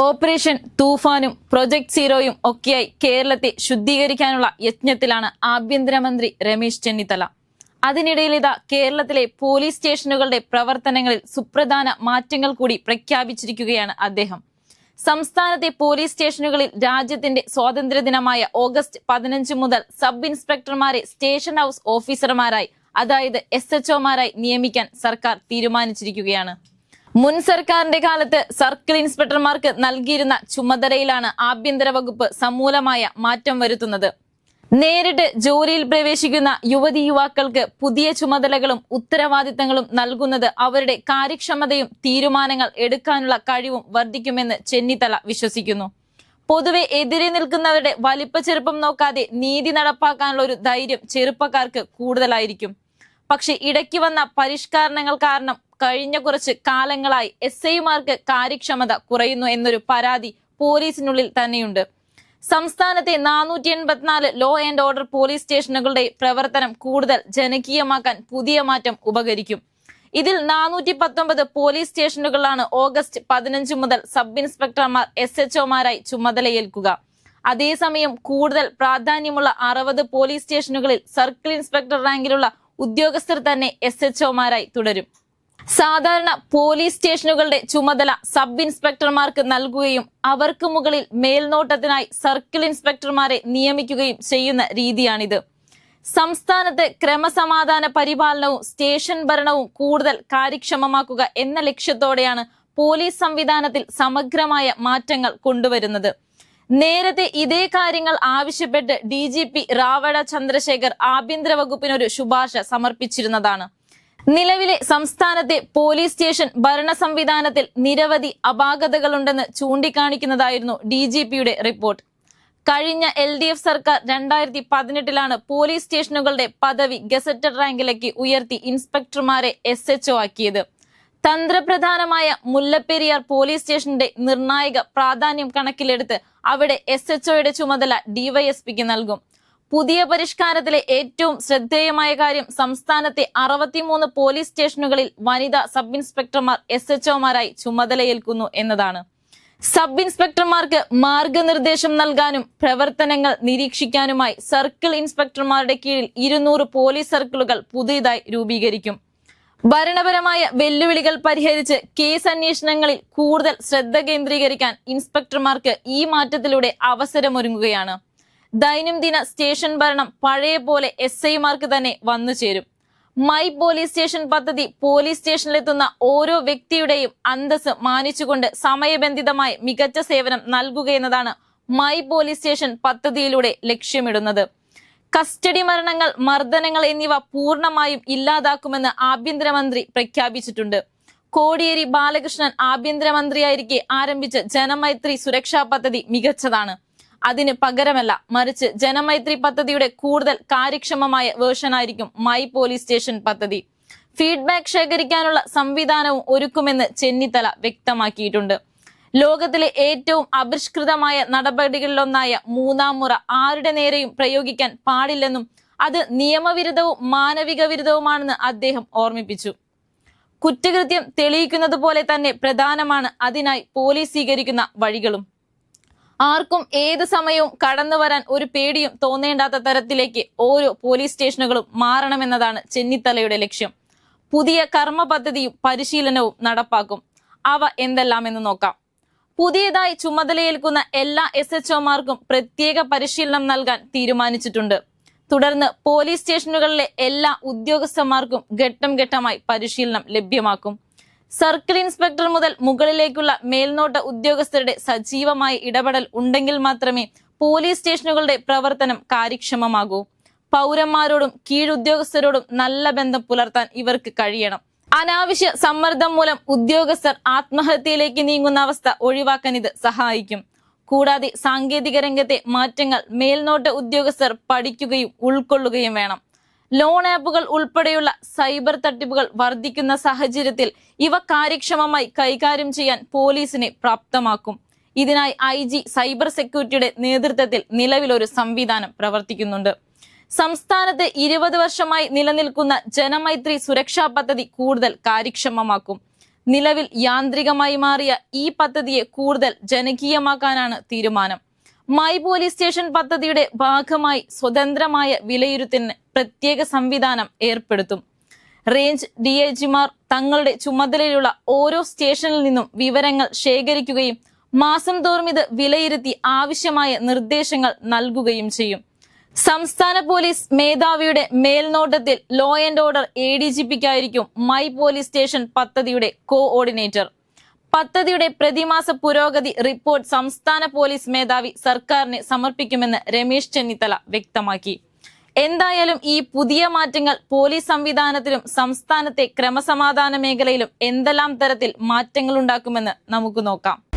Operation തൂഫാനും project സീറോയും ഒക്കെയായി കേരളത്തെ ശുദ്ധീകരിക്കാനുള്ള യജ്ഞത്തിലാണ് ആഭ്യന്തരമന്ത്രി രമേശ് ചെന്നിത്തല. അതിനിടയിലിതാ കേരളത്തിലെ പോലീസ് സ്റ്റേഷനുകളുടെ പ്രവർത്തനങ്ങളിൽ സുപ്രധാന മാറ്റങ്ങൾ കൂടി പ്രഖ്യാപിച്ചിരിക്കുകയാണ് അദ്ദേഹം. സംസ്ഥാനത്തെ പോലീസ് സ്റ്റേഷനുകളിൽ രാജ്യത്തിന്റെ സ്വാതന്ത്ര്യദിനമായ ഓഗസ്റ്റ് 15 മുതൽ സബ് ഇൻസ്പെക്ടർമാരെ സ്റ്റേഷൻ ഹൌസ് ഓഫീസർമാരായി, അതായത് SHOമാരായി നിയമിക്കാൻ സർക്കാർ തീരുമാനിച്ചിരിക്കുകയാണ്. മുൻ സർക്കാരിന്റെ കാലത്ത് സർക്കിൾ ഇൻസ്പെക്ടർമാർക്ക് നൽകിയിരുന്ന ചുമതലയിലാണ് ആഭ്യന്തര വകുപ്പ് സമൂലമായ മാറ്റം വരുത്തുന്നത്. നേരിട്ട് ജോലിയിൽ പ്രവേശിക്കുന്ന യുവതി യുവാക്കൾക്ക് പുതിയ ചുമതലകളും ഉത്തരവാദിത്തങ്ങളും നൽകുന്നത് അവരുടെ കാര്യക്ഷമതയും തീരുമാനങ്ങൾ എടുക്കാനുള്ള കഴിവും വർദ്ധിക്കുമെന്ന് ചെന്നിത്തല വിശ്വസിക്കുന്നു. പൊതുവെ എതിരെ നിൽക്കുന്നവരുടെ വലിപ്പ ചെറുപ്പം നോക്കാതെ നീതി നടപ്പാക്കാനുള്ള ഒരു ധൈര്യം ചെറുപ്പക്കാർക്ക് കൂടുതലായിരിക്കും. പക്ഷെ ഇടയ്ക്ക് വന്ന പരിഷ്കരണങ്ങൾ കാരണം കഴിഞ്ഞ കുറച്ച് കാലങ്ങളായി SIമാർക്ക് കാര്യക്ഷമത കുറയുന്നു എന്നൊരു പരാതി പോലീസിനുള്ളിൽ തന്നെയുണ്ട്. സംസ്ഥാനത്തെ 484 ലോ ആൻഡ് ഓർഡർ പോലീസ് സ്റ്റേഷനുകളുടെ പ്രവർത്തനം കൂടുതൽ ജനകീയമാക്കാൻ പുതിയ മാറ്റം ഉപകരിക്കും. ഇതിൽ 419 പോലീസ് സ്റ്റേഷനുകളിലാണ് ഓഗസ്റ്റ് 15 മുതൽ സബ് ഇൻസ്പെക്ടർമാർ SHOമാരായി ചുമതലയേൽക്കുക. അതേസമയം കൂടുതൽ പ്രാധാന്യമുള്ള 60 പോലീസ് സ്റ്റേഷനുകളിൽ സർക്കിൾ ഇൻസ്പെക്ടർ റാങ്കിലുള്ള ഉദ്യോഗസ്ഥർ തന്നെ SHOമാരായി തുടരും. സാധാരണ പോലീസ് സ്റ്റേഷനുകളുടെ ചുമതല സബ് ഇൻസ്പെക്ടർമാർക്ക് നൽകുകയും അവർക്ക് മുകളിൽ മേൽനോട്ടത്തിനായി സർക്കിൾ ഇൻസ്പെക്ടർമാരെ നിയമിക്കുകയും ചെയ്യുന്ന രീതിയാണിത്. സംസ്ഥാനത്ത് ക്രമസമാധാന പരിപാലനവും സ്റ്റേഷൻ ഭരണവും കൂടുതൽ കാര്യക്ഷമമാക്കുക എന്ന ലക്ഷ്യത്തോടെയാണ് പോലീസ് സംവിധാനത്തിൽ സമഗ്രമായ മാറ്റങ്ങൾ കൊണ്ടുവരുന്നത്. നേരത്തെ ഇതേ കാര്യങ്ങൾ ആവശ്യപ്പെട്ട് DGP റാവഡ ചന്ദ്രശേഖർ ആഭ്യന്തര വകുപ്പിനൊരു ശുപാർശ സമർപ്പിച്ചിരുന്നതാണ്. നിലവിലെ സംസ്ഥാനത്തെ പോലീസ് സ്റ്റേഷൻ ഭരണ സംവിധാനത്തിൽ നിരവധി അപാകതകളുണ്ടെന്ന് ചൂണ്ടിക്കാണിക്കുന്നതായിരുന്നു DGPയുടെ റിപ്പോർട്ട്. കഴിഞ്ഞ LDF സർക്കാർ 2018 പോലീസ് സ്റ്റേഷനുകളുടെ പദവി ഗസറ്റഡ് റാങ്കിലേക്ക് ഉയർത്തി ഇൻസ്പെക്ടർമാരെ SHO ആക്കിയത്. തന്ത്രപ്രധാനമായ മുല്ലപ്പെരിയാർ പോലീസ് സ്റ്റേഷന്റെ നിർണായക പ്രാധാന്യം കണക്കിലെടുത്ത് അവിടെ SHOയുടെ ചുമതല DYSPക്ക് നൽകും. പുതിയ പരിഷ്കാരത്തിലെ ഏറ്റവും ശ്രദ്ധേയമായ കാര്യം സംസ്ഥാനത്തെ 63 പോലീസ് സ്റ്റേഷനുകളിൽ വനിതാ സബ് ഇൻസ്പെക്ടർമാർ SHOമാരായി ചുമതലയേൽക്കുന്നു എന്നതാണ്. സബ് ഇൻസ്പെക്ടർമാർക്ക് മാർഗനിർദ്ദേശം നൽകാനും പ്രവർത്തനങ്ങൾ നിരീക്ഷിക്കാനുമായി സർക്കിൾ ഇൻസ്പെക്ടർമാരുടെ കീഴിൽ 200 പോലീസ് സർക്കിളുകൾ പുതിയതായി രൂപീകരിക്കും. ഭരണപരമായ വെല്ലുവിളികൾ പരിഹരിച്ച് കേസ് അന്വേഷണങ്ങളിൽ കൂടുതൽ ശ്രദ്ധ കേന്ദ്രീകരിക്കാൻ ഇൻസ്പെക്ടർമാർക്ക് ഈ മാറ്റത്തിലൂടെ അവസരമൊരുങ്ങുകയാണ്. ദൈനംദിന സ്റ്റേഷൻ ഭരണം പഴയ പോലെ SIമാർക്ക് തന്നെ വന്നു ചേരും. മൈ പോലീസ് സ്റ്റേഷൻ പദ്ധതി പോലീസ് സ്റ്റേഷനിലെത്തുന്ന ഓരോ വ്യക്തിയുടെയും അന്തസ് മാനിച്ചുകൊണ്ട് സമയബന്ധിതമായി മികച്ച സേവനം നൽകുകയെന്നതാണ് മൈ പോലീസ് സ്റ്റേഷൻ പദ്ധതിയിലൂടെ ലക്ഷ്യമിടുന്നത്. കസ്റ്റഡി മരണങ്ങൾ, മർദ്ദനങ്ങൾ എന്നിവ പൂർണ്ണമായും ഇല്ലാതാക്കുമെന്ന് ആഭ്യന്തരമന്ത്രി പ്രഖ്യാപിച്ചിട്ടുണ്ട്. കോടിയേരി ബാലകൃഷ്ണൻ ആഭ്യന്തരമന്ത്രിയായിരിക്കെ ആരംഭിച്ച ജനമൈത്രി സുരക്ഷാ പദ്ധതി മികച്ചതാണ്. അതിന് പകരമല്ല, മറിച്ച് ജനമൈത്രി പദ്ധതിയുടെ കൂടുതൽ കാര്യക്ഷമമായ വേർഷനായിരിക്കും മൈ പോലീസ് സ്റ്റേഷൻ പദ്ധതി. ഫീഡ്ബാക്ക് ശേഖരിക്കാനുള്ള സംവിധാനവും ഒരുക്കുമെന്ന് ചെന്നിത്തല വ്യക്തമാക്കിയിട്ടുണ്ട്. ലോകത്തിലെ ഏറ്റവും അപരിഷ്കൃതമായ നടപടികളിലൊന്നായ 3ാം മുറ ആരുടെ നേരെയും പ്രയോഗിക്കാൻ പാടില്ലെന്നും അത് നിയമവിരുദ്ധവും മാനവിക വിരുദ്ധവുമാണെന്ന് അദ്ദേഹം ഓർമ്മിപ്പിച്ചു. കുറ്റകൃത്യം തെളിയിക്കുന്നത് പോലെ തന്നെ പ്രധാനമാണ് അതിനായി പോലീസ് സ്വീകരിക്കുന്ന വഴികളും. ആർക്കും ഏത് സമയവും കടന്നു വരാൻ ഒരു പേടിയും തോന്നേണ്ടാത്ത തരത്തിലേക്ക് ഓരോ പോലീസ് സ്റ്റേഷനുകളും മാറണമെന്നതാണ് ചെന്നിത്തലയുടെ ലക്ഷ്യം. പുതിയ കർമ്മ പദ്ധതിയും പരിശീലനവും നടപ്പാക്കും. അവ എന്തെല്ലാമെന്ന് നോക്കാം. പുതിയതായി ചുമതലയേൽക്കുന്ന എല്ലാ SHOമാർക്കും പ്രത്യേക പരിശീലനം നൽകാൻ തീരുമാനിച്ചിട്ടുണ്ട്. തുടർന്ന് പോലീസ് സ്റ്റേഷനുകളിലെ എല്ലാ ഉദ്യോഗസ്ഥന്മാർക്കും ഘട്ടം ഘട്ടമായി പരിശീലനം ലഭ്യമാക്കും. സർക്കിൾ ഇൻസ്പെക്ടർ മുതൽ മുകളിലേക്കുള്ള മേൽനോട്ട ഉദ്യോഗസ്ഥരുടെ സജീവമായ ഇടപെടൽ ഉണ്ടെങ്കിൽ മാത്രമേ പോലീസ് സ്റ്റേഷനുകളുടെ പ്രവർത്തനം കാര്യക്ഷമമാകൂ. പൗരന്മാരോടും കീഴുദ്യോഗസ്ഥരോടും നല്ല ബന്ധം പുലർത്താൻ ഇവർക്ക് കഴിയണം. അനാവശ്യ സമ്മർദ്ദം മൂലം ഉദ്യോഗസ്ഥർ ആത്മഹത്യയിലേക്ക് നീങ്ങുന്ന അവസ്ഥ ഒഴിവാക്കാൻ ഇത് സഹായിക്കും. കൂടാതെ സാങ്കേതിക രംഗത്തെ മാറ്റങ്ങൾ മേൽനോട്ട ഉദ്യോഗസ്ഥർ പഠിക്കുകയും ഉൾക്കൊള്ളുകയും വേണം. ലോൺ ആപ്പുകൾ ഉൾപ്പെടെയുള്ള സൈബർ തട്ടിപ്പുകൾ വർദ്ധിക്കുന്ന സാഹചര്യത്തിൽ ഇവ കാര്യക്ഷമമായി കൈകാര്യം ചെയ്യാൻ പോലീസിനെ പ്രാപ്തമാക്കും. ഇതിനായി IG സൈബർ സെക്യൂരിറ്റിയുടെ നേതൃത്വത്തിൽ നിലവിലൊരു സംവിധാനം പ്രവർത്തിക്കുന്നുണ്ട്. സംസ്ഥാനത്ത് 20 വർഷമായി നിലനിൽക്കുന്ന ജനമൈത്രി സുരക്ഷാ പദ്ധതി കൂടുതൽ കാര്യക്ഷമമാക്കും. നിലവിൽ യാന്ത്രികമായി മാറിയ ഈ പദ്ധതിയെ കൂടുതൽ ജനകീയമാക്കാനാണ് തീരുമാനം. മൈ പോലീസ് സ്റ്റേഷൻ പദ്ധതിയുടെ ഭാഗമായി സ്വതന്ത്രമായ വിലയിരുത്തലിന് പ്രത്യേക സംവിധാനം ഏർപ്പെടുത്തും. റേഞ്ച് DIGമാർ തങ്ങളുടെ ചുമതലയിലുള്ള ഓരോ സ്റ്റേഷനിൽ നിന്നും വിവരങ്ങൾ ശേഖരിക്കുകയും മാസം തോറും ഇത് വിലയിരുത്തി ആവശ്യമായ നിർദ്ദേശങ്ങൾ നൽകുകയും ചെയ്യും. സംസ്ഥാന പോലീസ് മേധാവിയുടെ മേൽനോട്ടത്തിൽ ലോ ആൻഡ് ഓർഡർ ADGPക്കായിരിക്കും മൈ പോലീസ് സ്റ്റേഷൻ പദ്ധതിയുടെ കോഓർഡിനേറ്റർ. പദ്ധതിയുടെ പ്രതിമാസ പുരോഗതി റിപ്പോർട്ട് സംസ്ഥാന പോലീസ് മേധാവി സർക്കാരിന് സമർപ്പിക്കുമെന്ന് രമേശ് ചെന്നിത്തല വ്യക്തമാക്കി. എന്തായാലും ഈ പുതിയ മാറ്റങ്ങൾ പോലീസ് സംവിധാനത്തിലും സംസ്ഥാനത്തെ ക്രമസമാധാന മേഖലയിലും എന്തെല്ലാം തരത്തിൽ മാറ്റങ്ങൾ ഉണ്ടാക്കുമെന്ന് നമുക്ക് നോക്കാം.